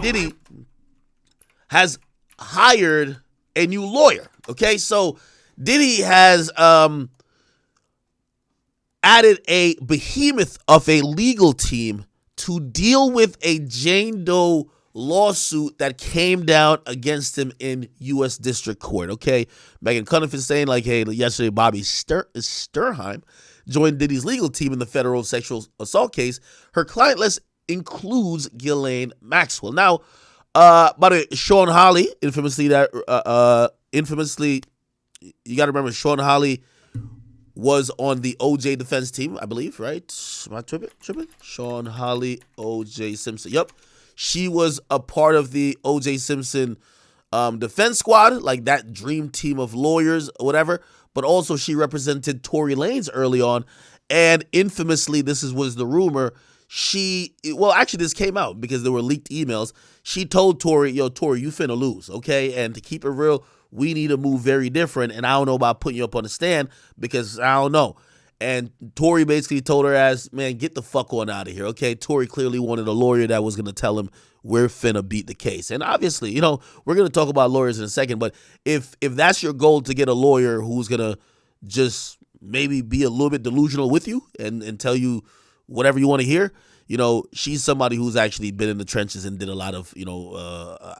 Diddy has hired a new lawyer. Okay, so Diddy has added a behemoth of a legal team to deal with a Jane Doe lawsuit that came down against him in U.S. District Court. Okay, Megan Cunningham is saying, like, hey, yesterday Bobby Sturheim joined Diddy's legal team in the federal sexual assault case. Her client list includes Ghislaine Maxwell. Now, by the way, Sean Hawley, infamously, you got to remember, Sean Hawley was on the OJ defense team, I believe, right? Am I tripping? Sean Hawley, OJ Simpson. Yep. She was a part of the OJ Simpson defense squad, like that dream team of lawyers or whatever. But also she represented Tory Lanez early on. And infamously, was the rumor. Actually, this came out because there were leaked emails. She told Tory, yo, Tory, you finna lose, okay? And to keep it real, we need to move very different. And I don't know about putting you up on the stand because I don't know. And Tory basically told her ass, man, get the fuck on out of here, okay? Tory clearly wanted a lawyer that was going to tell him we're finna beat the case. And obviously, we're going to talk about lawyers in a second, but if that's your goal, to get a lawyer who's going to just maybe be a little bit delusional with you and tell you whatever you want to hear, she's somebody who's actually been in the trenches and did a lot of,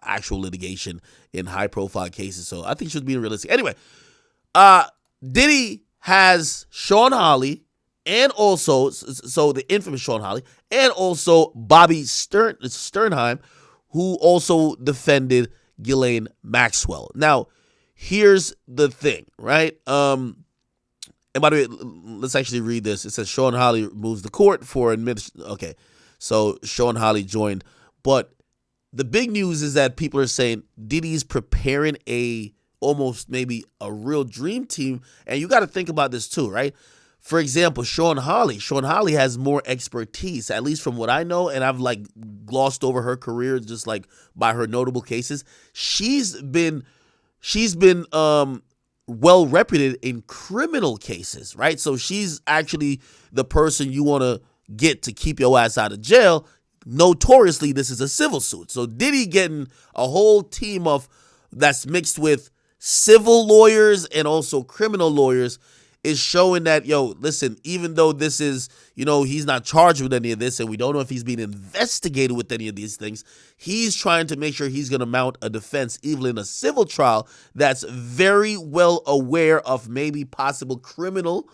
actual litigation in high-profile cases. So I think she was being realistic. Anyway, Diddy has Sean Hawley and also, so the infamous Sean Hawley, and also Bobby Sternheim, who also defended Ghislaine Maxwell. Now, here's the thing, right? And by the way, let's actually read this. It says Sean Hawley moves the court for admission. Okay, so Sean Hawley joined. But the big news is that people are saying Diddy's preparing almost maybe a real dream team. And you got to think about this too, right? For example, Sean Hawley has more expertise, at least from what I know, and I've like glossed over her career just like by her notable cases. She's been well reputed in criminal cases, right? So she's actually the person you want to get to keep your ass out of jail. Notoriously, this is a civil suit. So Diddy getting a whole team that's mixed with civil lawyers and also criminal lawyers is showing that, listen, even though this is, he's not charged with any of this and we don't know if he's being investigated with any of these things, he's trying to make sure he's going to mount a defense, even in a civil trial, that's very well aware of maybe possible criminal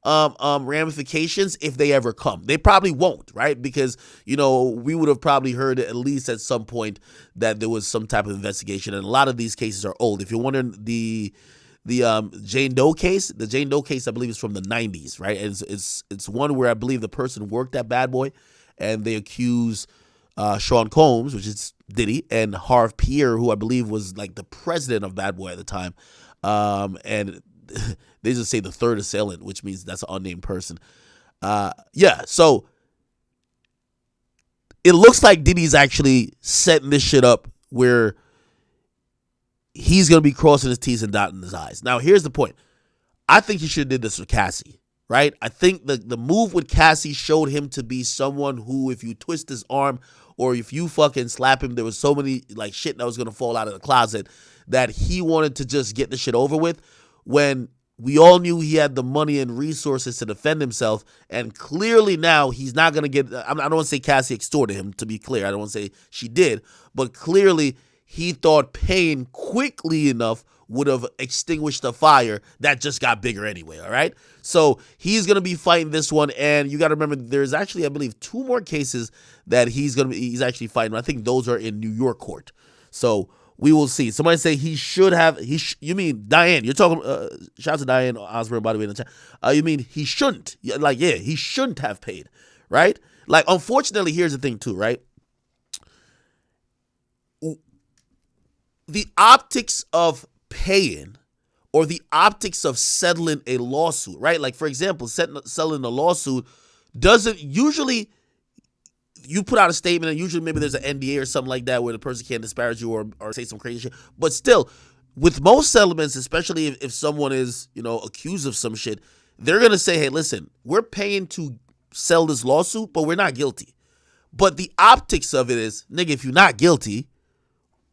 ramifications if they ever come. They probably won't, right? Because, we would have probably heard at least at some point that there was some type of investigation. And a lot of these cases are old. If you're wondering, the Jane Doe case, I believe, is from the 90s, right? And it's one where I believe the person worked at Bad Boy and they accuse Sean Combs, which is Diddy, and Harv Pierre, who I believe was like the president of Bad Boy at the time. And they just say the third assailant, which means that's an unnamed person. So it looks like Diddy's actually setting this shit up where he's going to be crossing his T's and dotting his I's. Now, here's the point. I think he should have did this with Cassie, right? I think the move with Cassie showed him to be someone who, if you twist his arm or if you fucking slap him, there was so many like shit that was going to fall out of the closet that he wanted to just get the shit over with, when we all knew he had the money and resources to defend himself. And clearly now he's not going to get, I don't want to say Cassie extorted him, to be clear. I don't want to say she did, but clearly he thought paying quickly enough would have extinguished the fire that just got bigger anyway, all right? So he's going to be fighting this one, and you got to remember there's actually, I believe, 2 more cases that he's actually fighting. I think those are in New York court. So we will see. Somebody say he should have, you mean Diane, you're talking, shout out to Diane Osborne, by the way, in the chat. You mean he shouldn't, he shouldn't have paid, right? Like, unfortunately, here's the thing too, right? The optics of paying or the optics of settling a lawsuit, right? Like, for example, settling a lawsuit doesn't usually, you put out a statement and usually maybe there's an NDA or something like that where the person can't disparage you or say some crazy shit. But still, with most settlements, especially if someone is, accused of some shit, they're going to say, hey, listen, we're paying to settle this lawsuit, but we're not guilty. But the optics of it is, nigga, if you're not guilty,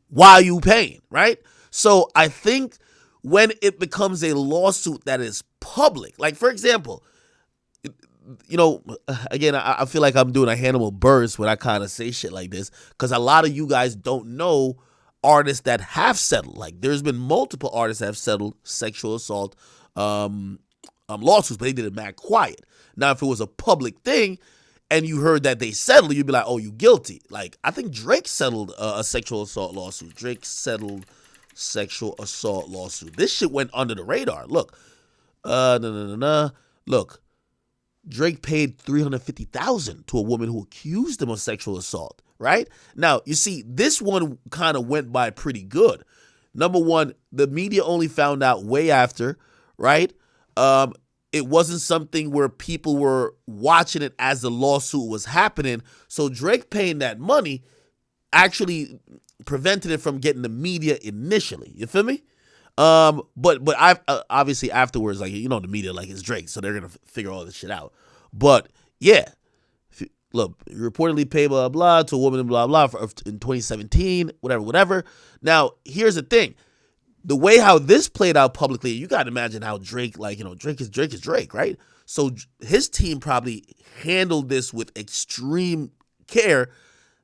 why are you paying, right? So I think when it becomes a lawsuit that is public, like for example, again, I feel like I'm doing a Hannibal Buress when I kind of say shit like this, because a lot of you guys don't know artists that have settled. Like there's been multiple artists that have settled sexual assault lawsuits, but they did it mad quiet. Now, if it was a public thing and you heard that they settled, you'd be like, oh, you guilty. Like I think Drake settled a sexual assault lawsuit. Drake settled sexual assault lawsuit. This shit went under the radar. Look, Look, Drake paid $350,000 to a woman who accused him of sexual assault, right? Now, you see, this one kind of went by pretty good. Number one, the media only found out way after, right? It wasn't something where people were watching it as the lawsuit was happening. So Drake paying that money actually prevented it from getting the media initially. You feel me? But I obviously afterwards, like, the media, like, it's Drake, so they're gonna figure all this shit out. But yeah, look, reportedly paid blah blah to a woman blah blah in 2017, whatever. Now here's the thing: the way how this played out publicly, you gotta imagine how Drake, like, Drake is Drake, right? So his team probably handled this with extreme care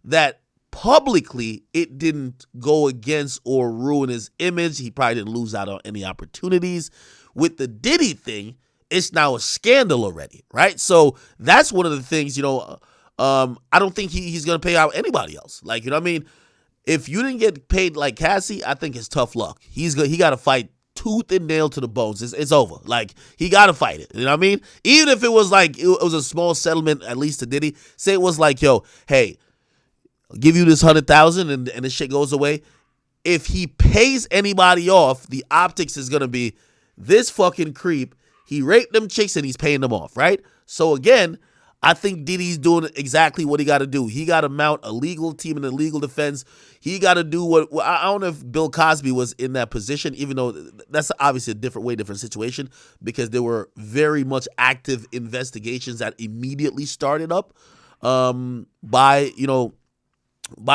that publicly it didn't go against or ruin his image. He probably didn't lose out on any opportunities. With the Diddy thing, it's now a scandal already, right? So that's one of the things, I don't think he's going to pay out anybody else. Like, you know what I mean? If you didn't get paid like Cassie, I think it's tough luck. He got to fight tooth and nail to the bones. It's over. Like, he got to fight it. You know what I mean? Even if it was like, it was a small settlement, at least to Diddy. Say it was like, yo, hey, I'll give you this 100,000 and this shit goes away. If he pays anybody off, the optics is going to be this fucking creep. He raped them chicks and he's paying them off, right? So again, I think Diddy's doing exactly what he got to do. He got to mount a legal team and a legal defense. He got to do what, I don't know if Bill Cosby was in that position, even though that's obviously a different situation, because there were very much active investigations that immediately started up by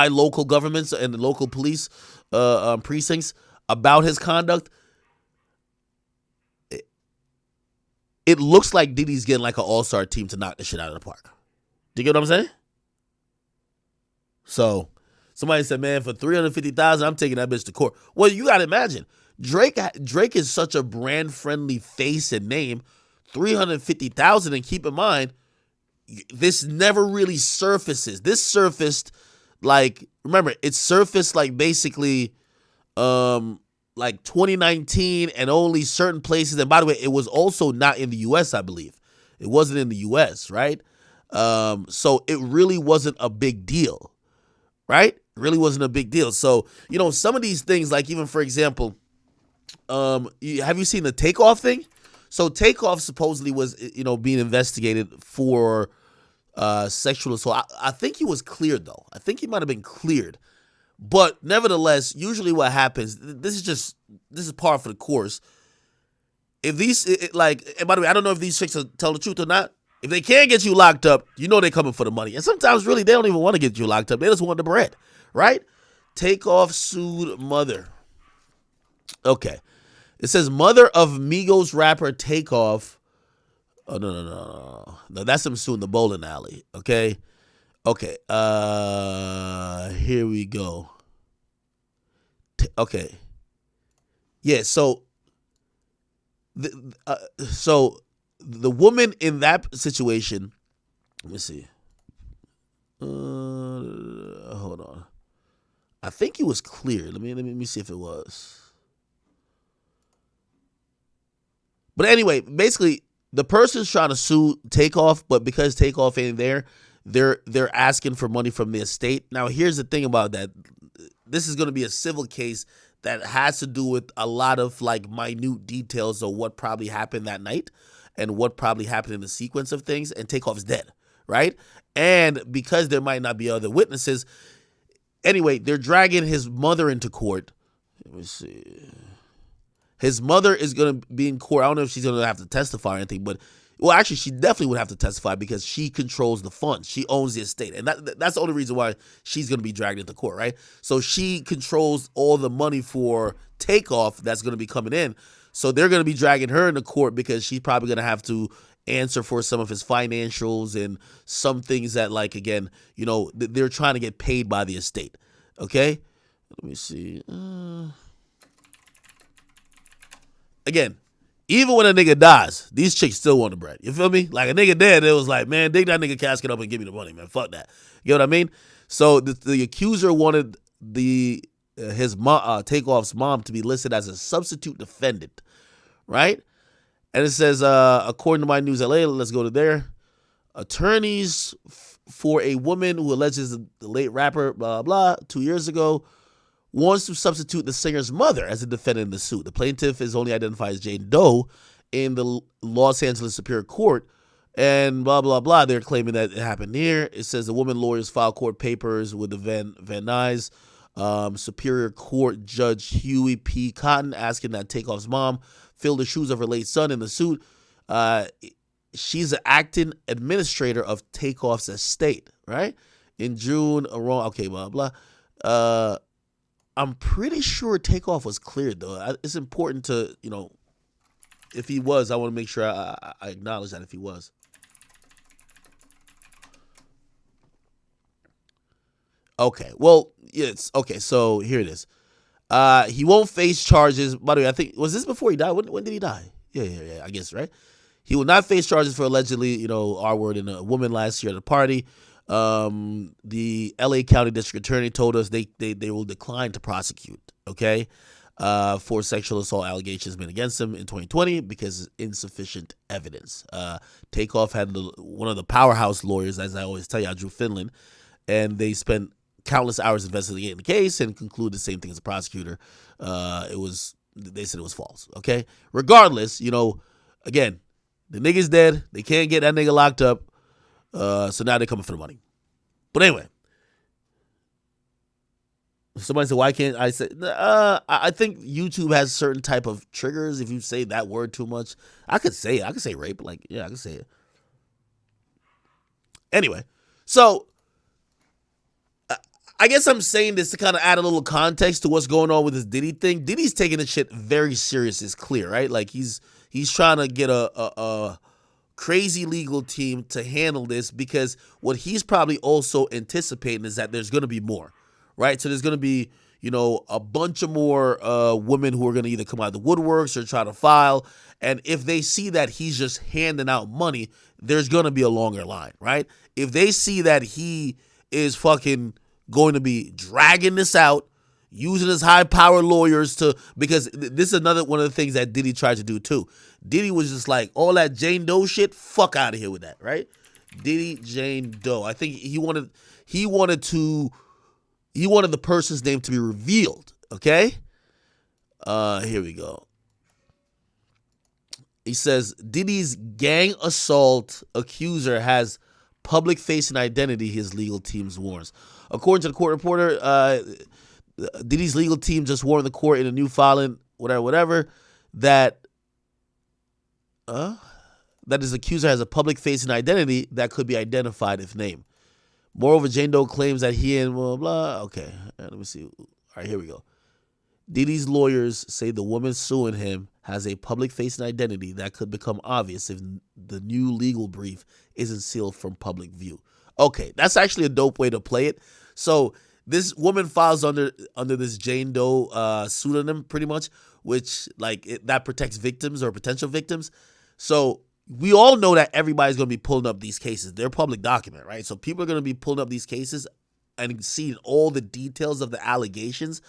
local governments and the local police precincts about his conduct. It looks like Diddy's getting like an all-star team to knock the shit out of the park. Do you get what I'm saying? So somebody said, man, for $350,000, I'm taking that bitch to court. Well, you got to imagine, Drake is such a brand-friendly face and name. $350,000, and keep in mind, this never really surfaces. This surfaced, like, remember, it surfaced like basically like 2019 and only certain places. And by the way, it was also not in the U.S., I believe. It wasn't in the U.S., right? So it really wasn't a big deal, right? It really wasn't a big deal. So, some of these things, like even, for example, have you seen the Takeoff thing? So Takeoff supposedly was, being investigated for sexual assault. I think he was cleared, though. I think he might have been cleared. But nevertheless, usually what happens, this is par for the course. If these, and by the way, I don't know if these chicks are telling the truth or not. If they can't get you locked up, they're coming for the money. And sometimes really they don't even want to get you locked up. They just want the bread, right? Takeoff sued mother. Okay. It says mother of Migos rapper Takeoff. Oh, no. That's him suing the bowling alley, okay? Okay, here we go. Okay. Yeah, so the woman in that situation, let me see. Hold on. I think he was cleared. Let me see if it was. But anyway, basically, the person's trying to sue Takeoff, but because Takeoff ain't there, they're asking for money from the estate. Now, here's the thing about that. This is going to be a civil case that has to do with a lot of like minute details of what probably happened that night and what probably happened in the sequence of things. And Takeoff's dead, right? And because there might not be other witnesses, anyway, they're dragging his mother into court. Let me see. His mother is going to be in court. I don't know if she's going to have to testify or anything, but Well, actually, she definitely would have to testify because she controls the funds. She owns the estate. And that's the only reason why she's going to be dragged into court, right? So she controls all the money for Takeoff that's going to be coming in. So they're going to be dragging her into court because she's probably going to have to answer for some of his financials and some things that, like, again, you know, they're trying to get paid by the estate. Okay? Let me see. Again, even when a nigga dies, these chicks still want the bread. You feel me? Like, a nigga dead, it was like, man, dig that nigga casket up and give me the money, man. Fuck that. You know what I mean? So the accuser wanted Takeoff's mom to be listed as a substitute defendant, right? And it says, according to My News LA, let's go to there. Attorneys for a woman who alleges the late rapper, blah, blah, 2 years ago, wants to substitute the singer's mother as a defendant in the suit. The plaintiff is only identified as Jane Doe in the Los Angeles Superior Court, and blah, blah, blah. They're claiming that it happened here. It says the woman lawyers filed court papers with the Van Nuys, Superior Court Judge Huey P. Cotton, asking that Takeoff's mom fill the shoes of her late son in the suit. She's an acting administrator of Takeoff's estate, right? In June, okay, blah, blah. I'm pretty sure Takeoff was cleared, though. It's important to, you know, if he was, I want to make sure I acknowledge that if he was. Okay, well, yes. Okay, so here it is. He won't face charges. By the way, I think, was this before he died? When did he die? Yeah, I guess, right? He will not face charges for allegedly, you know, R-wording a woman last year at a party. The LA County District Attorney told us they will decline to prosecute, okay, for sexual assault allegations made against him in 2020 because of insufficient evidence. Takeoff had one of the powerhouse lawyers, as I always tell you, Drew Finland, and they spent countless hours investigating the case and concluded the same thing as the prosecutor. They said it was false, okay? Regardless, you know, again, the nigga's dead. They can't get that nigga locked up. So now they're coming for the money. But anyway, somebody said, why can't I say, I think YouTube has certain type of triggers. If you say that word too much, I could say it. I could say rape. Like, yeah, I could say it. Anyway, so I guess I'm saying this to kind of add a little context to what's going on with this Diddy thing. Diddy's taking this shit very serious. It's clear, right? Like he's trying to get a crazy legal team to handle this because what he's probably also anticipating is that there's going to be more, right? So there's going to be, you know, a bunch of more women who are going to either come out of the woodworks or try to file. And if they see that he's just handing out money, there's going to be a longer line, right? If they see that he is fucking going to be dragging this out, using his high-powered lawyers to, because this is another one of the things that Diddy tried to do too. Diddy was just like, all that Jane Doe shit, fuck out of here with that, right? Diddy, Jane Doe. I think he wanted the person's name to be revealed, okay? Here we go. He says, Diddy's gang assault accuser has public-facing identity, his legal team warns. According to the court reporter, Diddy's legal team just warned the court in a new filing, whatever, that his accuser has a public-facing identity that could be identified if named. Moreover, Jane Doe claims that he and blah, blah. Okay, let me see. All right, here we go. Diddy's lawyers say the woman suing him has a public-facing identity that could become obvious if the new legal brief isn't sealed from public view. Okay, that's actually a dope way to play it. So this woman files under this Jane Doe pseudonym, pretty much, which that protects victims or potential victims. So we all know that everybody's going to be pulling up these cases. They're public document, right? So people are going to be pulling up these cases and seeing all the details of the allegations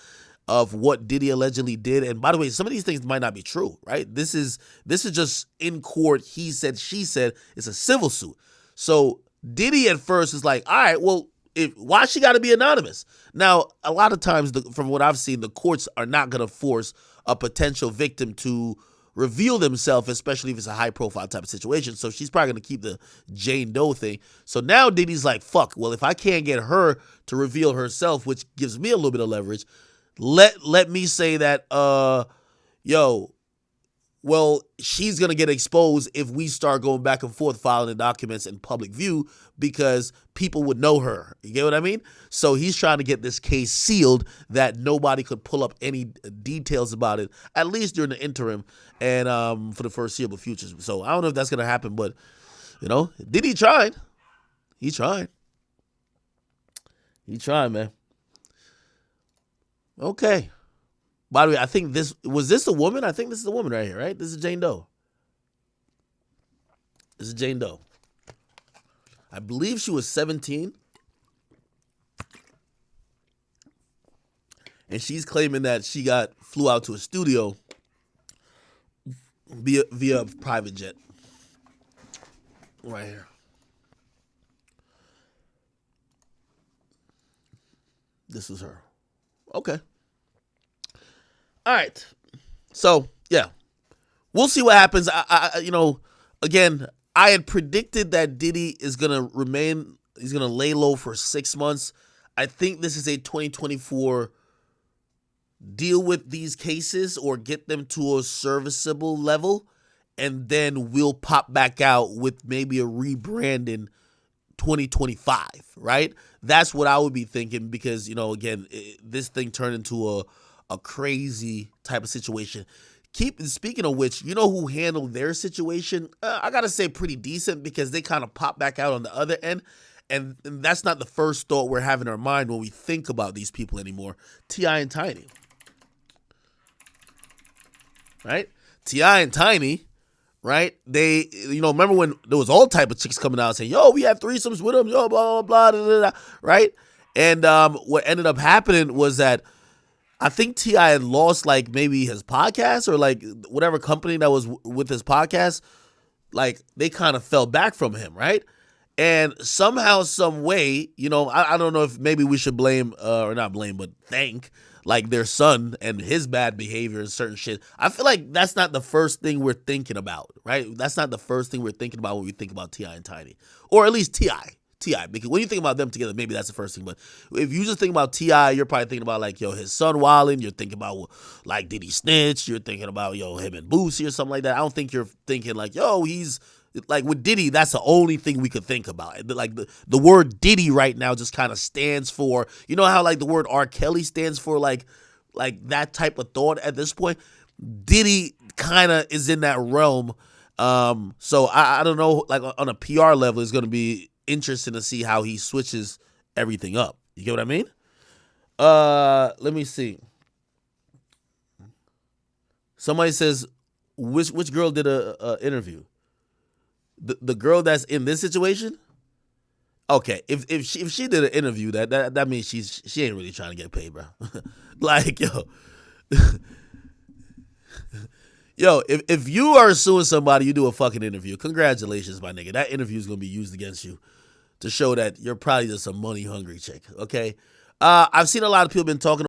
of what Diddy allegedly did. And by the way, some of these things might not be true, right? This is just in court. He said, she said. It's a civil suit. So Diddy at first is like, all right, well, why she got to be anonymous? Now, a lot of times, from what I've seen, the courts are not going to force a potential victim to reveal themselves, especially if it's a high-profile type of situation. So she's probably going to keep the Jane Doe thing. So now Diddy's like, fuck, well, if I can't get her to reveal herself, which gives me a little bit of leverage, let me say that, well, she's going to get exposed if we start going back and forth filing the documents in public view because people would know her. You get what I mean? So he's trying to get this case sealed that nobody could pull up any details about it, at least during the interim and for the foreseeable future. So I don't know if that's going to happen, but, Diddy tried. He tried. He tried, man. Okay. By the way, I think was this a woman? I think this is a woman right here, right? This is Jane Doe. This is Jane Doe. I believe she was 17. And she's claiming that she flew out to a studio via a private jet. Right here. This was her. Okay. All right. So, yeah. We'll see what happens. Again, I had predicted that Diddy is going to remain, he's going to lay low for 6 months. I think this is a 2024 deal with these cases or get them to a serviceable level, and then we'll pop back out with maybe a rebrand in 2025, right? That's what I would be thinking because, again, this thing turned into a crazy type of situation. Speaking of which, who handled their situation? I got to say pretty decent because they kind of pop back out on the other end. And that's not the first thought we're having in our mind when we think about these people anymore. T.I. and Tiny. Right? T.I. and Tiny, right? They, remember when there was all type of chicks coming out saying, yo, we have threesomes with them, yo, blah, blah, blah, blah, blah, right? And what ended up happening was that I think T.I. had lost like maybe his podcast or like whatever company that was with his podcast. Like they kind of fell back from him, right? And somehow, some way, I don't know if maybe we should blame or not blame, but thank like their son and his bad behavior and certain shit. I feel like that's not the first thing we're thinking about, right? That's not the first thing we're thinking about when we think about T.I. and Tiny, or at least T.I., because when you think about them together, maybe that's the first thing. But if you just think about T.I., you're probably thinking about like, his son wilding. You're thinking about like, did he snitch? You're thinking about, him and Boosie or something like that. I don't think you're thinking like, he's like with Diddy. That's the only thing we could think about. Like the word Diddy right now just kind of stands for, how like the word R. Kelly stands for like that type of thought at this point. Diddy kind of is in that realm. So I don't know, like on a PR level, it's going to be interesting to see how he switches everything up. You get what I mean? Let me see. Somebody says, which girl did a interview? The girl that's in this situation? Okay, if she did an interview, that means she ain't really trying to get paid, bro. Like, yo, if you are suing somebody, you do a fucking interview. Congratulations, my nigga. That interview is gonna be used against you to show that you're probably just a money hungry chick. Okay, I've seen a lot of people been talking